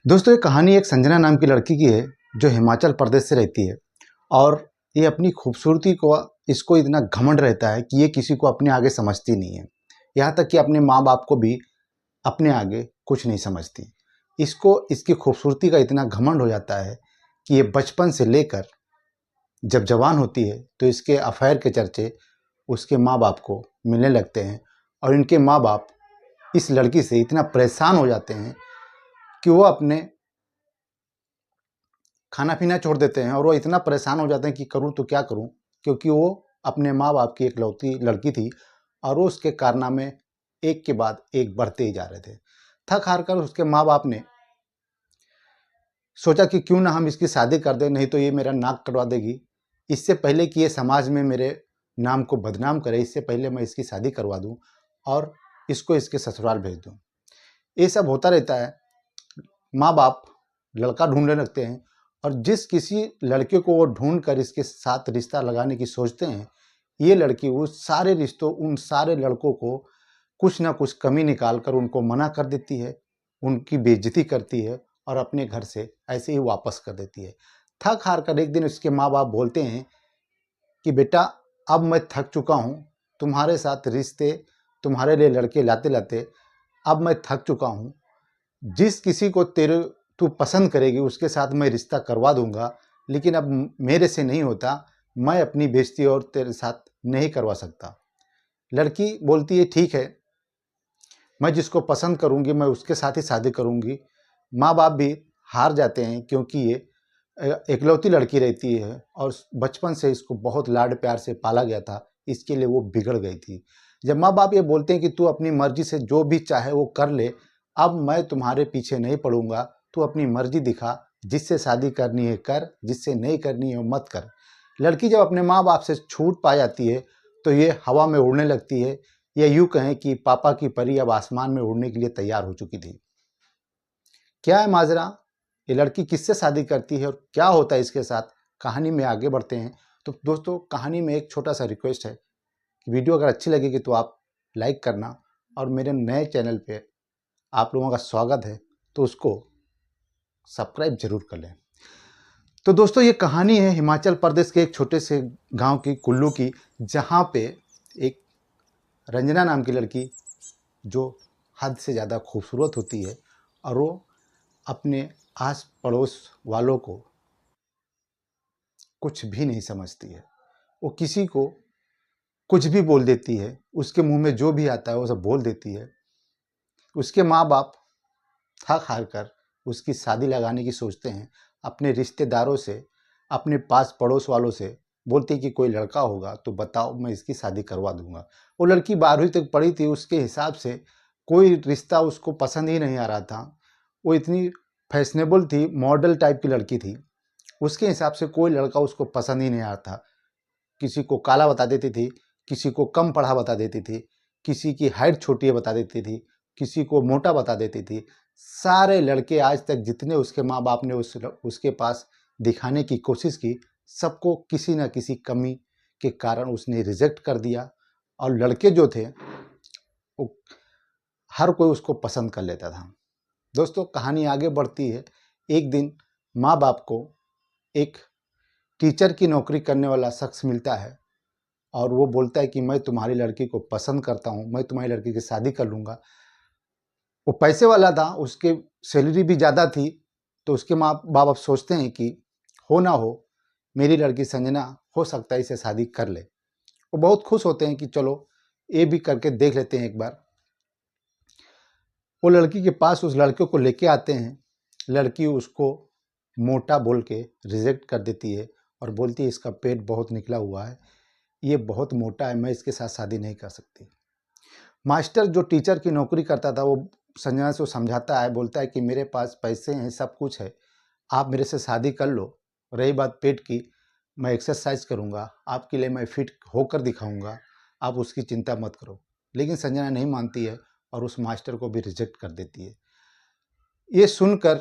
दोस्तों, ये कहानी एक संजना नाम की लड़की की है जो हिमाचल प्रदेश से रहती है। और ये अपनी खूबसूरती को इसको इतना घमंड रहता है कि ये किसी को अपने आगे समझती नहीं है। यहाँ तक कि अपने माँ बाप को भी अपने आगे कुछ नहीं समझती। इसको इसकी खूबसूरती का इतना घमंड हो जाता है कि ये बचपन से लेकर जब जवान होती है तो इसके अफेयर के चर्चे उसके माँ बाप को मिलने लगते हैं। और इनके माँ बाप इस लड़की से इतना परेशान हो जाते हैं कि वो अपने खाना पीना छोड़ देते हैं। और वो इतना परेशान हो जाते हैं कि करूँ तो क्या करूँ, क्योंकि वो अपने माँ बाप की एकलौती लड़की थी और वो उसके कारनामे एक के बाद एक बढ़ते ही जा रहे थे। थक हार कर उसके माँ बाप ने सोचा कि क्यों ना हम इसकी शादी कर दें, नहीं तो ये मेरा नाक कटवा देगी। इससे पहले कि ये समाज में मेरे नाम को बदनाम करे, इससे पहले मैं इसकी शादी करवा दूं और इसको इसके ससुराल भेज दूं। ये सब होता रहता है। माँ बाप लड़का ढूंढने लगते हैं और जिस किसी लड़के को वो ढूंढ कर इसके साथ रिश्ता लगाने की सोचते हैं, ये लड़की उस सारे रिश्तों, उन सारे लड़कों को कुछ ना कुछ कमी निकाल कर उनको मना कर देती है, उनकी बेइज्जती करती है और अपने घर से ऐसे ही वापस कर देती है। थक हार कर एक दिन उसके माँ बाप बोलते हैं कि बेटा, अब मैं थक चुका हूँ तुम्हारे साथ रिश्ते, तुम्हारे लिए लड़के लाते लाते अब मैं थक चुका हूँ। जिस किसी को तू पसंद करेगी उसके साथ मैं रिश्ता करवा दूंगा, लेकिन अब मेरे से नहीं होता, मैं अपनी बेइज्जती और तेरे साथ नहीं करवा सकता। लड़की बोलती है ठीक है, मैं जिसको पसंद करूंगी मैं उसके साथ ही शादी करूंगी। माँ बाप भी हार जाते हैं क्योंकि ये एकलौती लड़की रहती है और बचपन से इसको बहुत लाड प्यार से पाला गया था, इसके लिए वो बिगड़ गई थी। जब माँ बाप ये बोलते हैं कि तू अपनी मर्जी से जो भी चाहे वो कर ले, अब मैं तुम्हारे पीछे नहीं पड़ूंगा, तू अपनी मर्जी दिखा, जिससे शादी करनी है कर, जिससे नहीं करनी है मत कर। लड़की जब अपने माँ बाप से छूट पा जाती है तो ये हवा में उड़ने लगती है, या यूं कहें कि पापा की परी अब आसमान में उड़ने के लिए तैयार हो चुकी थी। क्या है माजरा, ये लड़की किससे शादी करती है और क्या होता है इसके साथ, कहानी में आगे बढ़ते हैं। तो दोस्तों, कहानी में एक छोटा सा रिक्वेस्ट है कि वीडियो अगर अच्छी लगेगी तो आप लाइक करना, और मेरे नए चैनल पे आप लोगों का स्वागत है तो उसको सब्सक्राइब जरूर कर लें। तो दोस्तों, ये कहानी है हिमाचल प्रदेश के एक छोटे से गांव की, कुल्लू की, जहां पे एक रंजना नाम की लड़की जो हद से ज़्यादा खूबसूरत होती है और वो अपने आस पड़ोस वालों को कुछ भी नहीं समझती है। वो किसी को कुछ भी बोल देती है, उसके मुंह में जो भी आता है वो सब बोल देती है। उसके माँ बाप थक हार कर उसकी शादी लगाने की सोचते हैं। अपने रिश्तेदारों से, अपने पास पड़ोस वालों से बोलते हैं कि कोई लड़का होगा तो बताओ, मैं इसकी शादी करवा दूंगा। वो लड़की 12वीं तक पढ़ी थी, उसके हिसाब से कोई रिश्ता उसको पसंद ही नहीं आ रहा था। वो इतनी फैशनेबल थी, मॉडल टाइप की लड़की थी, उसके हिसाब से कोई लड़का उसको पसंद ही नहीं आ रहा था। किसी को काला बता देती थी, किसी को कम पढ़ा बता देती थी, किसी की हाइट छोटी है बता देती थी, किसी को मोटा बता देती थी। सारे लड़के आज तक जितने उसके माँ बाप ने उसके पास दिखाने की कोशिश की, सबको किसी न किसी कमी के कारण उसने रिजेक्ट कर दिया। और लड़के जो थे वो हर कोई उसको पसंद कर लेता था। दोस्तों, कहानी आगे बढ़ती है। एक दिन माँ बाप को एक टीचर की नौकरी करने वाला शख्स मिलता है और वो बोलता है कि मैं तुम्हारी लड़की को पसंद करता हूँ, मैं तुम्हारी लड़की की शादी कर लूँगा। वो पैसे वाला था, उसके सैलरी भी ज़्यादा थी, तो उसके माँ बाप अब सोचते हैं कि हो ना हो, मेरी लड़की संजना हो सकता है इसे शादी कर ले। वो बहुत खुश होते हैं कि चलो ये भी करके देख लेते हैं एक बार। वो लड़की के पास उस लड़के को लेके आते हैं। लड़की उसको मोटा बोल के रिजेक्ट कर देती है और बोलती है इसका पेट बहुत निकला हुआ है, ये बहुत मोटा है, मैं इसके साथ शादी नहीं कर सकती। मास्टर जो टीचर की नौकरी करता था वो संजना से समझाता है, बोलता है कि मेरे पास पैसे हैं, सब कुछ है, आप मेरे से शादी कर लो। रही बात पेट की, मैं एक्सरसाइज करूँगा, आपके लिए मैं फिट होकर दिखाऊँगा, आप उसकी चिंता मत करो। लेकिन संजना नहीं मानती है और उस मास्टर को भी रिजेक्ट कर देती है। ये सुनकर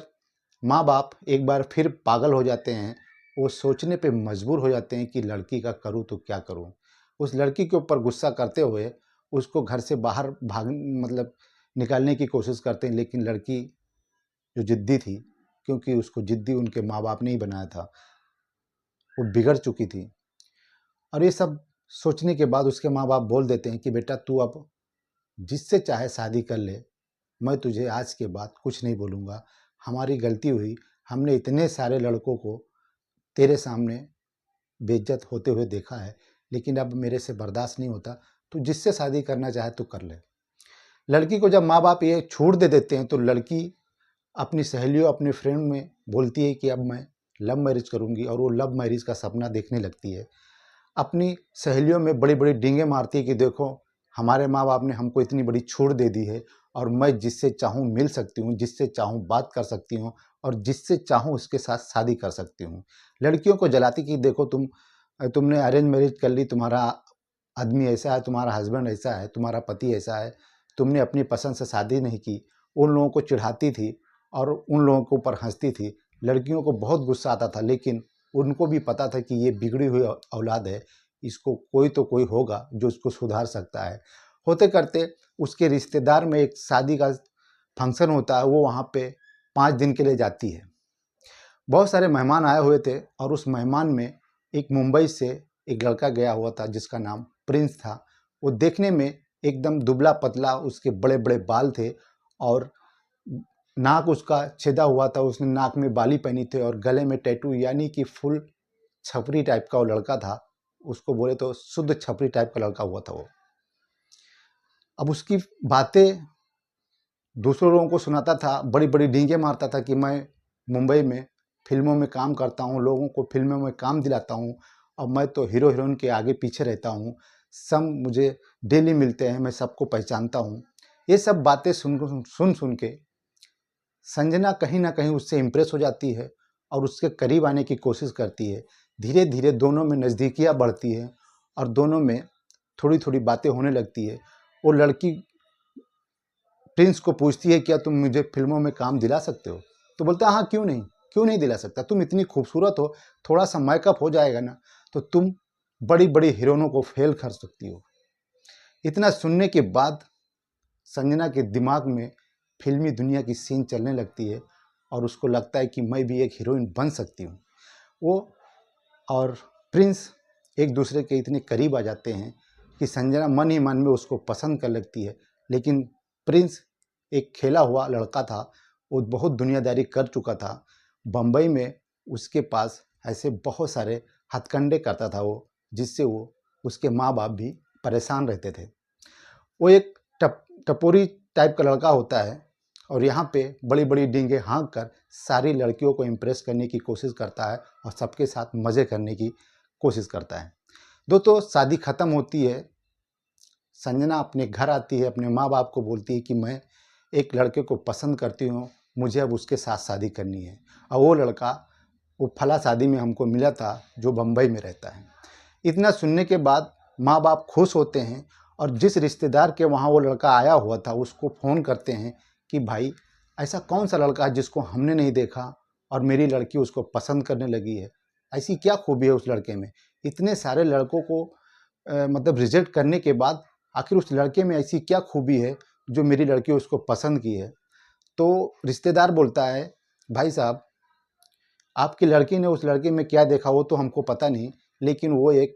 माँ बाप एक बार फिर पागल हो जाते हैं। वो सोचने पे मजबूर हो जाते हैं कि लड़की का करूँ तो क्या करूँ। उस लड़की के ऊपर गुस्सा करते हुए उसको घर से बाहर भाग मतलब निकालने की कोशिश करते हैं, लेकिन लड़की जो ज़िद्दी थी, क्योंकि उसको ज़िद्दी उनके माँ बाप ने ही बनाया था, वो बिगड़ चुकी थी। और ये सब सोचने के बाद उसके माँ बाप बोल देते हैं कि बेटा तू अब जिससे चाहे शादी कर ले, मैं तुझे आज के बाद कुछ नहीं बोलूँगा। हमारी गलती हुई, हमने इतने सारे लड़कों को तेरे सामने बेइज्जत होते हुए देखा है, लेकिन अब मेरे से बर्दाश्त नहीं होता, तू जिससे शादी करना चाहे तो कर ले। लड़की को जब माँ बाप ये छूट दे देते हैं तो लड़की अपनी सहेलियों, अपने फ्रेंड में बोलती है कि अब मैं लव मैरिज करूँगी, और वो लव मैरिज का सपना देखने लगती है। अपनी सहेलियों में बड़ी-बड़ी डींगे मारती है कि देखो हमारे माँ बाप ने हमको इतनी बड़ी छूट दे दी है, और मैं जिससे चाहूँ मिल सकती हूँ, जिससे चाहूँ बात कर सकती हूँ, और जिससे चाहूँ उसके साथ शादी कर सकती हूँ। लड़कियों को जलाती कि देखो तुमने अरेंज मैरिज कर ली, तुम्हारा आदमी ऐसा है, तुम्हारा हस्बैंड ऐसा है, तुम्हारा पति ऐसा है, तुमने अपनी पसंद से शादी नहीं की। उन लोगों को चिढ़ाती थी और उन लोगों के ऊपर हंसती थी। लड़कियों को बहुत गुस्सा आता था, लेकिन उनको भी पता था कि ये बिगड़ी हुई औलाद है, इसको कोई तो कोई होगा जो इसको सुधार सकता है। होते करते उसके रिश्तेदार में एक शादी का फंक्शन होता है, वो वहाँ पे 5 दिन के लिए जाती है। बहुत सारे मेहमान आए हुए थे, और उस मेहमान में एक मुंबई से एक लड़का गया हुआ था जिसका नाम प्रिंस था। वो देखने में एकदम दुबला पतला, उसके बड़े बड़े बाल थे और नाक उसका छेदा हुआ था, उसने नाक में बाली पहनी थी और गले में टैटू, यानी कि फुल छपरी टाइप का वो लड़का था। उसको बोले तो शुद्ध छपरी टाइप का लड़का हुआ था वो। अब उसकी बातें दूसरों लोगों को सुनाता था, बड़ी बड़ी डींगे मारता था कि मैं मुंबई में फिल्मों में काम करता हूँ, लोगों को फिल्मों में काम दिलाता हूँ, और मैं तो हीरो हीरोइन के आगे पीछे रहता हूँ, सब मुझे डेली मिलते हैं, मैं सबको पहचानता हूँ। ये सब बातें सुन सुन के संजना कहीं ना कहीं उससे इम्प्रेस हो जाती है और उसके करीब आने की कोशिश करती है। धीरे धीरे दोनों में नज़दीकियाँ बढ़ती है और दोनों में थोड़ी थोड़ी बातें होने लगती है। वो लड़की प्रिंस को पूछती है, क्या तुम मुझे फिल्मों में काम दिला सकते हो? तो बोलता है, हाँ क्यों नहीं दिला सकता, तुम इतनी खूबसूरत हो, थोड़ा सा मेकअप हो जाएगा ना तो तुम बड़ी बड़ी हीरोइनों को फेल कर सकती हो। इतना सुनने के बाद संजना के दिमाग में फिल्मी दुनिया की सीन चलने लगती है और उसको लगता है कि मैं भी एक हीरोइन बन सकती हूँ। वो और प्रिंस एक दूसरे के इतने करीब आ जाते हैं कि संजना मन ही मन में उसको पसंद कर लगती है। लेकिन प्रिंस एक खेला हुआ लड़का था, वो बहुत दुनियादारी कर चुका था। बम्बई में उसके पास ऐसे बहुत सारे हथकंडे करता था वो, जिससे वो उसके माँ बाप भी परेशान रहते थे। वो एक टपोरी टाइप का लड़का होता है और यहाँ पे बड़ी बड़ी डींगे हाँक कर सारी लड़कियों को इम्प्रेस करने की कोशिश करता है और सबके साथ मज़े करने की कोशिश करता है। दोस्तों, शादी ख़त्म होती है, संजना अपने घर आती है, अपने माँ बाप को बोलती है कि मैं एक लड़के को पसंद करती हूँ, मुझे अब उसके साथ शादी करनी है। और वो लड़का वो फला शादी में हमको मिला था जो बम्बई में रहता है। इतना सुनने के बाद माँ बाप खुश होते हैं और जिस रिश्तेदार के वहाँ वो लड़का आया हुआ था उसको फ़ोन करते हैं कि भाई ऐसा कौन सा लड़का है जिसको हमने नहीं देखा और मेरी लड़की उसको पसंद करने लगी है, ऐसी क्या खूबी है उस लड़के में। इतने सारे लड़कों को मतलब रिजेक्ट करने के बाद आखिर उस लड़के में ऐसी क्या खूबी है जो मेरी लड़की उसको पसंद की है। तो रिश्तेदार बोलता है, भाई साहब आपकी लड़की ने उस लड़के में क्या देखा वो तो हमको पता नहीं, लेकिन वो एक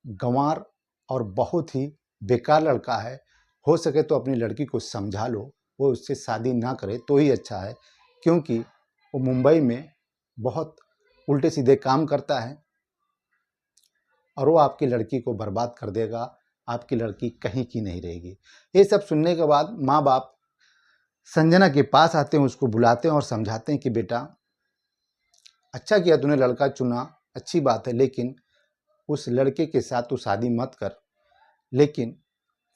गंवार और बहुत ही बेकार लड़का है। हो सके तो अपनी लड़की को समझा लो, वो उससे शादी ना करे तो ही अच्छा है, क्योंकि वो मुंबई में बहुत उल्टे सीधे काम करता है और वो आपकी लड़की को बर्बाद कर देगा, आपकी लड़की कहीं की नहीं रहेगी। ये सब सुनने के बाद माँ बाप संजना के पास आते हैं, उसको बुलाते हैं और समझाते हैं कि बेटा अच्छा किया तूने लड़का चुना, अच्छी बात है, लेकिन उस लड़के के साथ तू शादी मत कर। लेकिन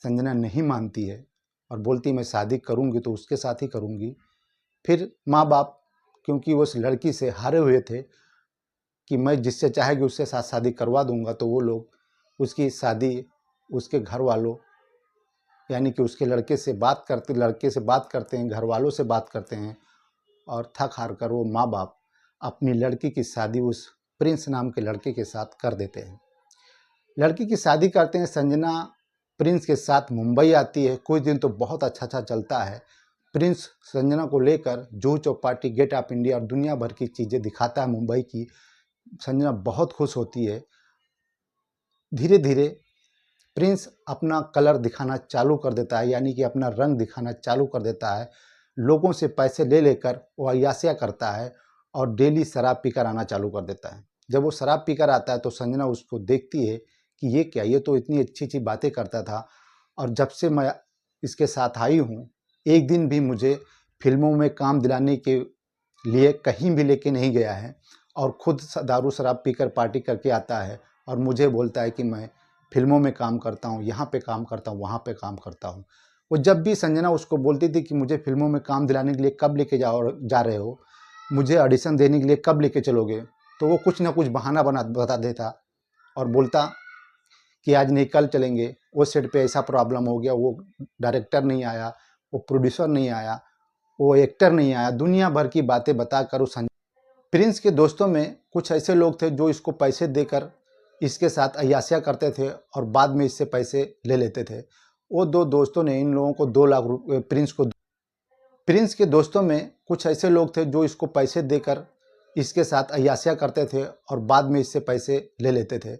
संजना नहीं मानती है और बोलती मैं शादी करूंगी तो उसके साथ ही करूंगी। फिर माँ बाप, क्योंकि वो उस लड़की से हारे हुए थे कि मैं जिससे चाहेगी उससे साथ शादी करवा दूंगा, तो वो लोग उसकी शादी उसके घर वालों यानी कि उसके लड़के से बात करते हैं, घर वालों से बात करते हैं और थक हार कर वो माँ बाप अपनी लड़की की शादी उस प्रिंस नाम के लड़के के साथ कर देते हैं। लड़की की शादी करते हैं, संजना प्रिंस के साथ मुंबई आती है। कुछ दिन तो बहुत अच्छा चलता है, प्रिंस संजना को लेकर Juhu Chowpatty, gate of India और दुनिया भर की चीज़ें दिखाता है मुंबई की। संजना बहुत खुश होती है। धीरे धीरे प्रिंस अपना कलर दिखाना चालू कर देता है, यानी कि अपना रंग दिखाना चालू कर देता है। लोगों से पैसे ले लेकर वो अय्याशियाँ करता है और डेली शराब पीकर आना चालू कर देता है। जब वो शराब पीकर आता है तो संजना उसको देखती है कि ये क्या, ये तो इतनी अच्छी-अच्छी बातें करता था और जब से मैं इसके साथ आई हूँ, एक दिन भी मुझे फ़िल्मों में काम दिलाने के लिए कहीं भी लेके नहीं गया है और खुद दारू शराब पीकर पार्टी करके आता है और मुझे बोलता है कि मैं फ़िल्मों में काम करता हूँ, यहाँ पे काम करता हूँ, वहाँ पे काम करता हूँ। वो जब भी संजना उसको बोलती थी कि मुझे फ़िल्मों में काम दिलाने के लिए कब लेके जा रहे हो, मुझे ऑडिशन देने के लिए कब लेके चलोगे, तो वो कुछ ना कुछ बहाना बता देता और बोलता कि आज नहीं कल चलेंगे, वो सेट पे ऐसा प्रॉब्लम हो गया, वो डायरेक्टर नहीं आया, वो प्रोड्यूसर नहीं आया, वो एक्टर नहीं आया। दुनिया भर की बातें बताकर उस प्रिंस के दोस्तों में कुछ ऐसे लोग थे जो इसको पैसे देकर इसके साथ अय्याशियाँ करते थे और बाद में इससे पैसे ले लेते थे। वो दो दोस्तों ने इन लोगों को 2 लाख रुपए प्रिंस के दोस्तों में कुछ ऐसे लोग थे जो इसको पैसे देकर इसके साथ अय्याशियाँ करते थे और बाद में इससे पैसे ले लेते थे।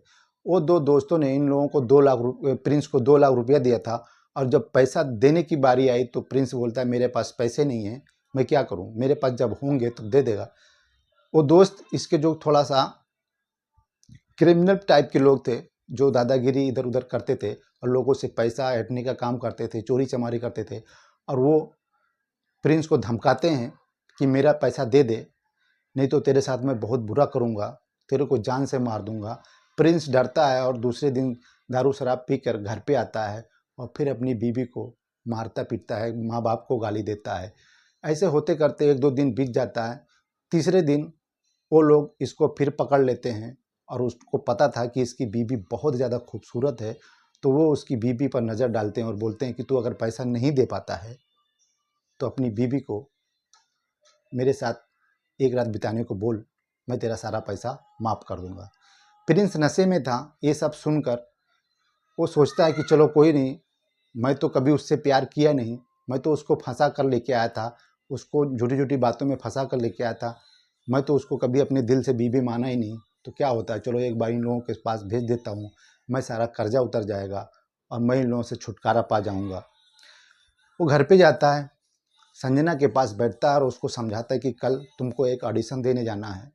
वो दो दोस्तों ने इन लोगों को 2 लाख रुपए प्रिंस को 2 लाख रुपया दिया था और जब पैसा देने की बारी आई तो प्रिंस बोलता है मेरे पास पैसे नहीं हैं, मैं क्या करूँ? मेरे पास जब होंगे तो दे देगा। वो दोस्त इसके जो थोड़ा-सा क्रिमिनल टाइप के लोग थे, जो दादागिरी इधर-उधर करते थे और लोगों से पैसा ऐंठने का काम करते थे, चोरी-चमारी करते थे और वो प्रिंस को धमकाते हैं कि मेरा पैसा दे दे, नहीं तो तेरे साथ मैं बहुत बुरा करूँगा, तेरे को जान से मार दूँगा। प्रिंस डरता है और दूसरे दिन दारू शराब पीकर घर पे आता है और फिर अपनी बीवी को मारता-पीटता है, माँ-बाप को गाली देता है। ऐसे होते करते 1-2 दिन बीत जाता है। तीसरे दिन वो लोग इसको फिर पकड़ लेते हैं और उसको पता था कि इसकी बीवी बहुत ज़्यादा खूबसूरत है, तो वो उसकी बीवी पर नज़र डालते हैं और बोलते हैं कि तू अगर पैसा नहीं दे पाता है, तो अपनी बीवी को मेरे साथ एक रात बिताने को बोल, मैं तेरा सारा पैसा माफ़ कर दूँगा। प्रिंस नशे में था, ये सब सुनकर वो सोचता है कि चलो कोई नहीं, मैं तो कभी उससे प्यार किया नहीं, मैं तो उसको फँसा कर लेके आया था, उसको झूठी-झूठी बातों में फँसा कर लेके आया था, मैं तो उसको कभी अपने दिल से बीवी माना ही नहीं, तो क्या होता है, चलो एक बार इन लोगों के पास भेज देता हूँ, मैं सारा कर्जा उतर जाएगा और मैं इन लोगों से छुटकारा पा जाऊँगा। वो घर पे जाता है, संजना के पास बैठता है और उसको समझाता है कि कल तुमको एक ऑडिशन देने जाना है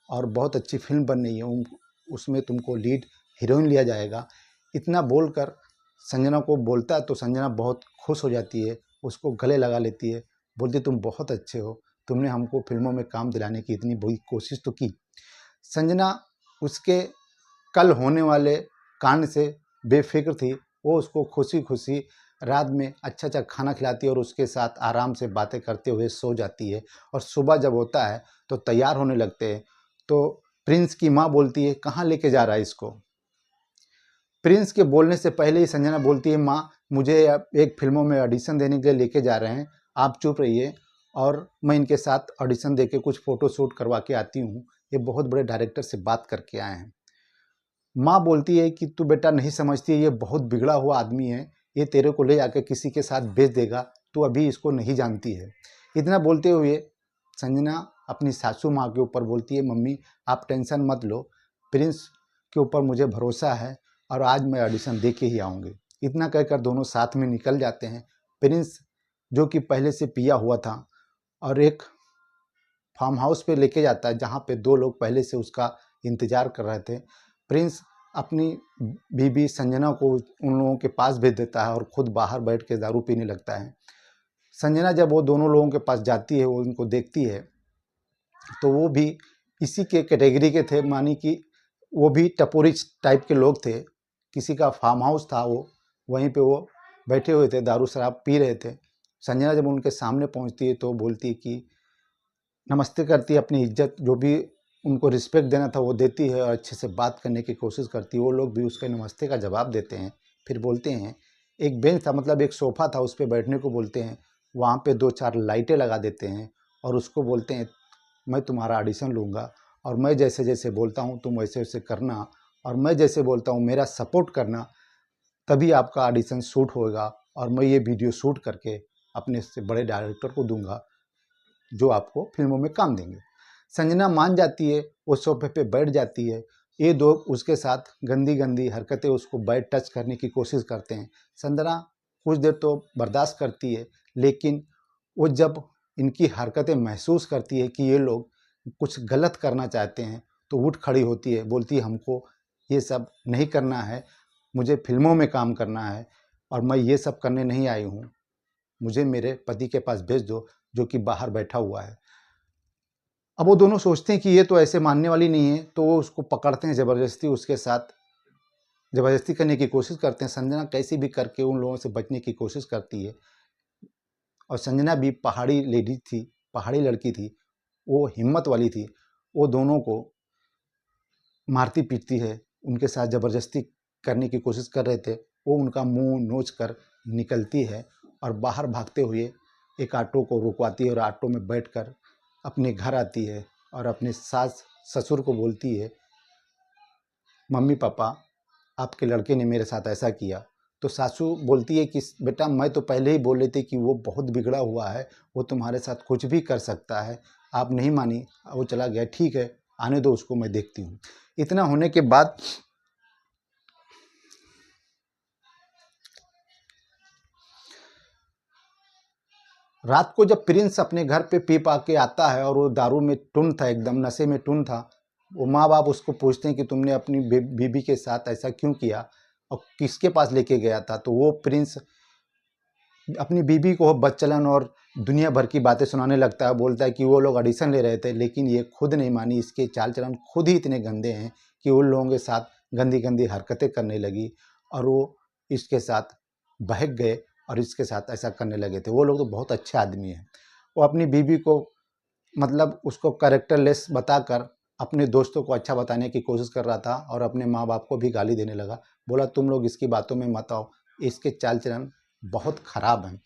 और बहुत अच्छी फ़िल्म बन रही है, उसमें तुमको लीड हीरोइन लिया जाएगा। इतना बोलकर संजना को बोलता है तो संजना बहुत खुश हो जाती है, उसको गले लगा लेती है, बोलती तुम बहुत अच्छे हो, तुमने हमको फ़िल्मों में काम दिलाने की इतनी बड़ी कोशिश तो की। संजना उसके कल होने वाले कांड से बेफ़िक्र थी, वो उसको खुशी-खुशी रात में अच्छा-अच्छा खाना खिलाती है और उसके साथ आराम से बातें करते हुए सो जाती है और सुबह जब होता है तो तैयार होने लगते हैं, तो प्रिंस की माँ बोलती है, "कहाँ लेके जा रहा है इसको?" प्रिंस के बोलने से पहले ही संजना बोलती है, "माँ, मुझे एक फ़िल्मों में ऑडिशन देने के लिए लेके जा रहे हैं, आप चुप रहिए और मैं इनके साथ ऑडिशन देके कुछ फ़ोटो शूट करवा के आती हूँ, ये बहुत बड़े डायरेक्टर से बात करके आए हैं।" माँ बोलती है कि तू बेटा नहीं समझती है, ये बहुत बिगड़ा हुआ आदमी है, ये तेरे को ले जाकर किसी के साथ बेच देगा, तू अभी इसको नहीं जानती है। इतना बोलते हुए संजना अपनी सासू माँ के ऊपर बोलती है, मम्मी आप टेंशन मत लो, प्रिंस के ऊपर मुझे भरोसा है और आज मैं ऑडिशन दे के ही आऊँगी। इतना कहकर दोनों साथ में निकल जाते हैं। प्रिंस जो कि पहले से पिया हुआ था और एक फार्म हाउस पे लेके जाता है जहाँ पे 2 लोग पहले से उसका इंतज़ार कर रहे थे। प्रिंस अपनी बीबी संजना को उन लोगों के पास भेज देता है और खुद बाहर बैठ के दारू पीने लगता है। संजना जब वो दोनों लोगों के पास जाती है, वो उनको देखती है, तो वो भी इसी के कैटेगरी के थे, मानी कि वो भी टपोरी टाइप के लोग थे। किसी का फार्म हाउस था वो, वहीं पे वो बैठे हुए थे, दारू शराब पी रहे थे। संजना जब उनके सामने पहुँचती है तो बोलती है कि नमस्ते करती है, अपनी इज्जत जो भी उनको रिस्पेक्ट देना था वो देती है और अच्छे से बात करने की कोशिश करती है। वो लोग भी उसके नमस्ते का जवाब देते हैं। फिर बोलते हैं, एक बेंच था, मतलब एक सोफ़ा था, उस पे बैठने को बोलते हैं। वहाँ पे 2-4 लाइटें लगा देते हैं और उसको बोलते हैं, मैं तुम्हारा ऑडिशन लूँगा और मैं जैसे-जैसे बोलता हूँ तुम वैसे-वैसे करना और मैं जैसे बोलता हूँ मेरा सपोर्ट करना, तभी आपका ऑडिशन शूट होगा और मैं ये वीडियो शूट करके अपने से बड़े डायरेक्टर को दूंगा जो आपको फिल्मों में काम देंगे। संजना मान जाती है, वो सोफे पे बैठ जाती है। ये दो उसके साथ गंदी गंदी हरकतें उसको बैठ टच करने की कोशिश करते हैं। संजना कुछ देर तो बर्दाश्त करती है, लेकिन वो जब इनकी हरकतें महसूस करती है कि ये लोग कुछ गलत करना चाहते हैं तो उठ खड़ी होती है, बोलती है हमको ये सब नहीं करना है, मुझे फिल्मों में काम करना है और मैं ये सब करने नहीं आई हूँ, मुझे मेरे पति के पास भेज दो जो कि बाहर बैठा हुआ है। अब वो दोनों सोचते हैं कि ये तो ऐसे मानने वाली नहीं है, तो वो उसको पकड़ते हैं, ज़बरदस्ती उसके साथ ज़बरदस्ती करने की कोशिश करते हैं। संजना कैसे भी करके उन लोगों से बचने की कोशिश करती है और संजना भी पहाड़ी लेडी थी, पहाड़ी लड़की थी, वो हिम्मत वाली थी। वो दोनों को मारती पीटती है, उनके साथ ज़बरदस्ती करने की कोशिश कर रहे थे। वो उनका मुंह नोच कर निकलती है और बाहर भागते हुए एक ऑटो को रुकवाती है और ऑटो में बैठकर अपने घर आती है और अपने सास ससुर को बोलती है, मम्मी पापा आपके लड़के ने मेरे साथ ऐसा किया। तो सासू बोलती है कि बेटा मैं तो पहले ही बोल रही थी कि वो बहुत बिगड़ा हुआ है, वो तुम्हारे साथ कुछ भी कर सकता है, आप नहीं मानी, वो चला गया, ठीक है आने दो उसको, मैं देखती हूँ। इतना होने के बाद रात को जब प्रिंस अपने घर पे पी पा के आता है और वो दारू में टुन था, एकदम नशे में टुन था, वो माँ बाप उसको पूछते हैं कि तुमने अपनी बीबी के साथ ऐसा क्यों किया और किसके पास लेके गया था। तो वो प्रिंस अपनी बीबी को बदचलन और दुनिया भर की बातें सुनाने लगता है, बोलता है कि वो लोग ऑडिशन ले रहे थे लेकिन ये खुद नहीं मानी, इसके चाल चलन खुद ही इतने गंदे हैं कि उन लोगों के साथ गंदी गंदी हरकतें करने लगी और वो इसके साथ बहक गए और इसके साथ ऐसा करने लगे थे। वो लोग तो बहुत अच्छे आदमी हैं। वो अपनी बीबी को मतलब उसको कैरेक्टरलेस बताकर अपने दोस्तों को अच्छा बताने की कोशिश कर रहा था और अपने माँ बाप को भी गाली देने लगा। बोला तुम लोग इसकी बातों में मत आओ, इसके चाल चलन बहुत खराब हैं।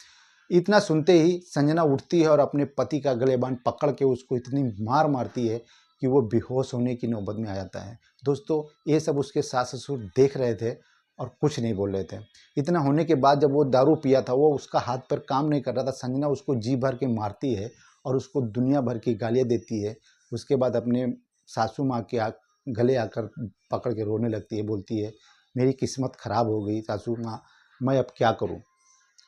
इतना सुनते ही संजना उठती है और अपने पति का गलेबान पकड़ के उसको इतनी मार मारती है कि वो बेहोश होने की नौबत में आ जाता है। दोस्तों ये सब उसके सास ससुर देख रहे थे और कुछ नहीं बोल रहे थे। इतना होने के बाद जब वो दारू पिया था, वो उसका हाथ पर काम नहीं कर रहा था, संजना उसको जी भर के मारती है और उसको दुनिया भर की गालियाँ देती है। उसके बाद अपने सासू माँ के गले आकर पकड़ के रोने लगती है, बोलती है मेरी किस्मत ख़राब हो गई सासू माँ, मैं अब क्या करूँ।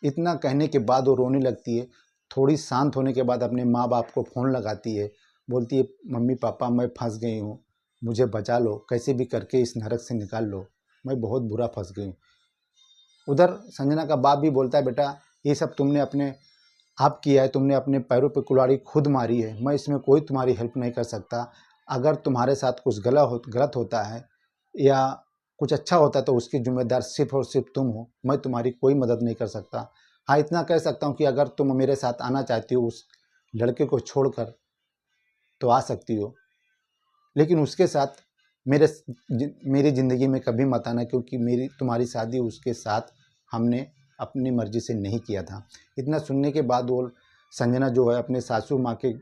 इतना कहने के बाद वो रोने लगती है। थोड़ी शांत होने के बाद अपने माँ बाप को फ़ोन लगाती है, बोलती है मम्मी पापा मैं फंस गई हूँ, मुझे बचा लो, कैसे भी करके इस नरक से निकाल लो, मैं बहुत बुरा फंस गई हूँ। उधर संजना का बाप भी बोलता है बेटा ये सब तुमने अपने आप किया है, तुमने अपने पैरों पे कुल्हाड़ी खुद मारी है, मैं इसमें कोई तुम्हारी हेल्प नहीं कर सकता। अगर तुम्हारे साथ कुछ गलत होता है या कुछ अच्छा होता है तो उसकी जिम्मेदार सिर्फ और सिर्फ तुम हो, मैं तुम्हारी कोई मदद नहीं कर सकता। हाँ इतना कह सकता हूँ कि अगर तुम मेरे साथ आना चाहती हो उस लड़के को छोड़कर तो आ सकती हो, लेकिन उसके साथ मेरी ज़िंदगी में कभी मत आना, क्योंकि मेरी तुम्हारी शादी उसके साथ हमने अपनी मर्ज़ी से नहीं किया था। इतना सुनने के बाद वो संजना जो है अपने सासू माँ के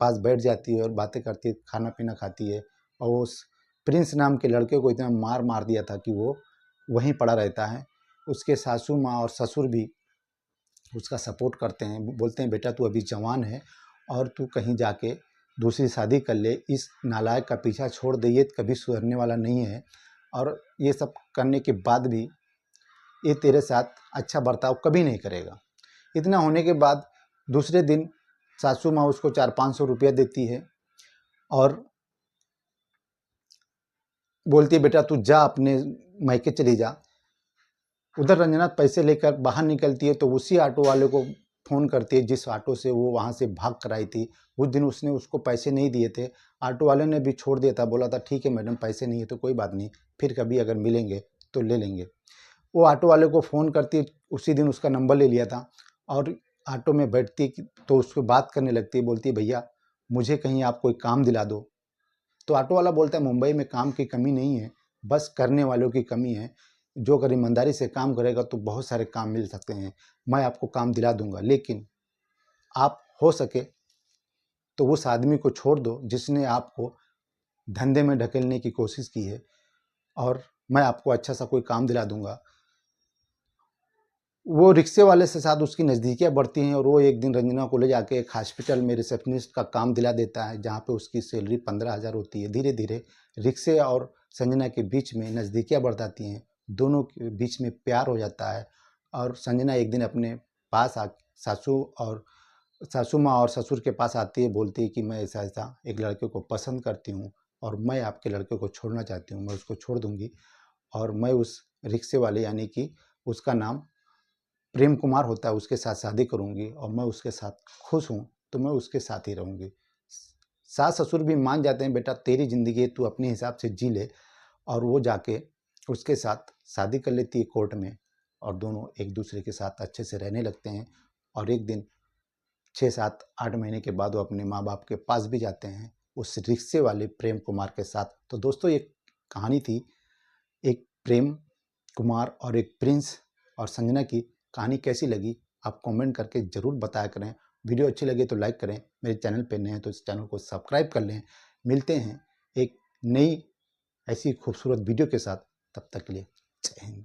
पास बैठ जाती है और बातें करती है, खाना पीना खाती है और उस प्रिंस नाम के लड़के को इतना मार दिया था कि वो वहीं पड़ा रहता है। उसके सासू माँ और ससुर भी उसका सपोर्ट करते हैं, बोलते हैं बेटा तू अभी जवान है और तू कहीं जाके दूसरी शादी कर ले, इस नालायक का पीछा छोड़ दे, ये कभी सुधरने वाला नहीं है। और ये सब करने के बाद भी ये तेरे साथ अच्छा बर्ताव कभी नहीं करेगा। इतना होने के बाद दूसरे दिन सासू माँ उसको 400-500 रुपया देती है और बोलती है बेटा तू जा अपने मायके चली जा। उधर रंजना पैसे लेकर बाहर निकलती है तो उसी ऑटो वाले को फ़ोन करती है जिस ऑटो से वो वहाँ से भाग कर आई थी। उस दिन उसने उसको पैसे नहीं दिए थे, ऑटो वाले ने भी छोड़ दिया था, बोला था ठीक है मैडम पैसे नहीं है तो कोई बात नहीं, फिर कभी अगर मिलेंगे तो ले लेंगे। वो ऑटो वाले को फ़ोन करती है, उसी दिन उसका नंबर ले लिया था और ऑटो में बैठती तो उसको बात करने लगती है, बोलती है भैया मुझे कहीं आप कोई काम दिला दो। तो ऑटो वाला बोलता है मुंबई में काम की कमी नहीं है, बस करने वालों की कमी है, जो अगर ईमानदारी से काम करेगा तो बहुत सारे काम मिल सकते हैं, मैं आपको काम दिला दूंगा, लेकिन आप हो सके तो उस आदमी को छोड़ दो जिसने आपको धंधे में ढकेलने की कोशिश की है और मैं आपको अच्छा सा कोई काम दिला दूंगा। वो रिक्शे वाले से साथ उसकी नज़दीकियाँ बढ़ती हैं और वो एक दिन रंजना को ले जाके एक हॉस्पिटल में रिसेप्शनिस्ट का काम दिला देता है, जहाँ पे उसकी सैलरी 15,000 होती है। धीरे धीरे रिक्शे और संजना के बीच में नज़दीकियाँ बढ़ जाती हैं, दोनों के बीच में प्यार हो जाता है। और संजना एक दिन अपने पास सासू माँ और ससुर के पास आती है, बोलती है कि मैं ऐसा ऐसा एक लड़के को पसंद करती हूँ और मैं आपके लड़के को छोड़ना चाहती हूँ, मैं उसको छोड़ दूंगी और मैं उस रिक्शे वाले यानी कि उसका नाम प्रेम कुमार होता है, उसके साथ शादी करूंगी और मैं उसके साथ खुश हूँ तो मैं उसके साथ ही रहूंगी। सास ससुर भी मान जाते हैं, बेटा तेरी ज़िंदगी है, तू अपने हिसाब से जी ले। और वो जाके उसके साथ शादी कर लेती है कोर्ट में और दोनों एक दूसरे के साथ अच्छे से रहने लगते हैं। और एक दिन 6 7 8 महीने के बाद वो अपने माँ बाप के पास भी जाते हैं उस रिक्शे वाले प्रेम कुमार के साथ। तो दोस्तों ये कहानी थी एक प्रेम कुमार और एक प्रिंस और संजना की। कहानी कैसी लगी आप कमेंट करके ज़रूर बताया करें। वीडियो अच्छी लगे तो लाइक करें, मेरे चैनल पे नए हैं तो इस चैनल को सब्सक्राइब कर लें। मिलते हैं एक नई ऐसी खूबसूरत वीडियो के साथ, तब तक के लिए जय हिंद।